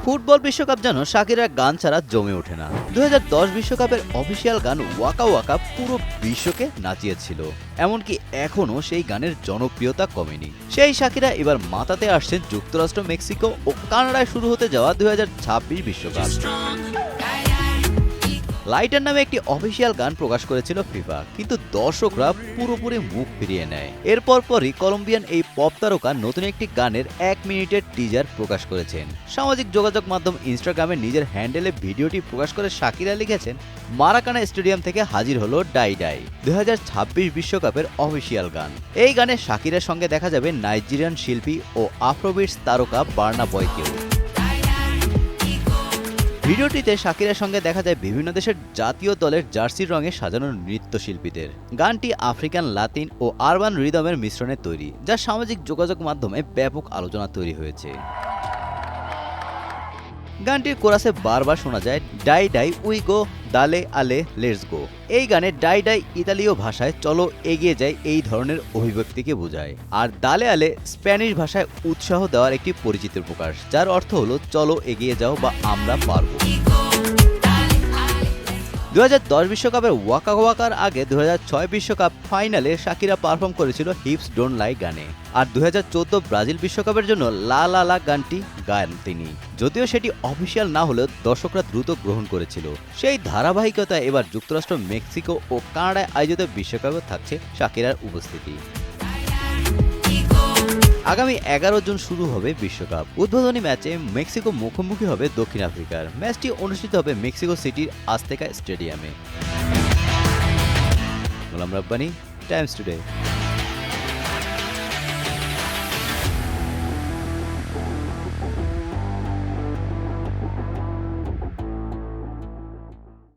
Football বিশ্বকাপ যেন শাকিরার গান ছাড়া জমে ওঠে না। 2010 বিশ্বকাপের অফিসিয়াল গান ওয়াকা ওয়াকা পুরো বিশ্বকে নাচিয়েছিল, এমনকি এখনও সেই গানের জনপ্রিয়তা কমেনি। সেই শাকিরা এবার মাতাতে আসছেন যুক্তরাষ্ট্র, মেক্সিকো ও কানাডায় শুরু হতে যাওয়া 2026 বিশ্বকাপ। লাইটার নামে একটি অফিসিয়াল গান প্রকাশ করেছিল ফিফা, কিন্তু দর্শকরা পুরোপুরি মুখ ফিরিয়ে নেয়। এরপর পরই কলম্বিয়ান এই পপ তারকা নতুন একটি গানের 1 মিনিটের টিজার প্রকাশ করেছেন। সামাজিক যোগাযোগ মাধ্যম ইনস্টাগ্রামে নিজের হ্যান্ডেলে ভিডিওটি প্রকাশ করে শাকিরা লিখেছেন, মারাকানা স্টেডিয়াম থেকে হাজির হলো ডাই ডাই, 2026 বিশ্বকাপের অফিসিয়াল গান। এই গানে শাকিরার সঙ্গে দেখা যাবে নাইজেরিয়ান শিল্পী ও আফ্রোবিটস তারকা বার্না বয়কেও। ভিডিওটিতে শাকিরার সঙ্গে দেখা যায় বিভিন্ন দেশের জাতীয় দলের জার্সির রঙে সাজানো নৃত্যশিল্পীদের। গানটি আফ্রিকান, লাতিন ও আরবান রিদমের মিশ্রণে তৈরি, যা সামাজিক যোগাযোগ মাধ্যমে ব্যাপক আলোচনা তৈরি হয়েছে। গানটির কোরাসে বারবার শোনা যায় ডাই ডাই উই গো, দালে আলে লেটস গো। এই গানে ডাই ডাই ইতালীয় ভাষায় চলো এগিয়ে যায় এই ধরনের অভিব্যক্তিকে বোঝায়, আর দালে আলে স্প্যানিশ ভাষায় উৎসাহ দেওয়ার একটি পরিচিতির প্রকাশ, যার অর্থ হলো চলো এগিয়ে যাও বা আমরা পারবো। 2010 বিশ্বকাপের ওয়াকা ওয়াকার আগে 2006 বিশ্বকাপ ফাইনালে শাকিরা পারফর্ম করেছিল হিপস ডোন্ট লাই গানে, আর 2014 ব্রাজিল বিশ্বকাপের জন্য লা লা লা গানটি গান তিনি। যদিও সেটি অফিসিয়াল না হলেও দর্শকরা দ্রুত গ্রহণ করেছিল। সেই ধারাবাহিকতায় এবার যুক্তরাষ্ট্র, মেক্সিকো ও কানাডায় আয়োজিত বিশ্বকাপে থাকছে শাকিরার উপস্থিতি। আগামী 11 জুন শুরু হবে বিশ্বকাপ। উদ্বোধনী ম্যাচে মেক্সিকো মুখোমুখি হবে দক্ষিণ আফ্রিকার। ম্যাচটি অনুষ্ঠিত হবে মেক্সিকো সিটির আজতেকা স্টেডিয়ামে। Golam Rabbani, Times today.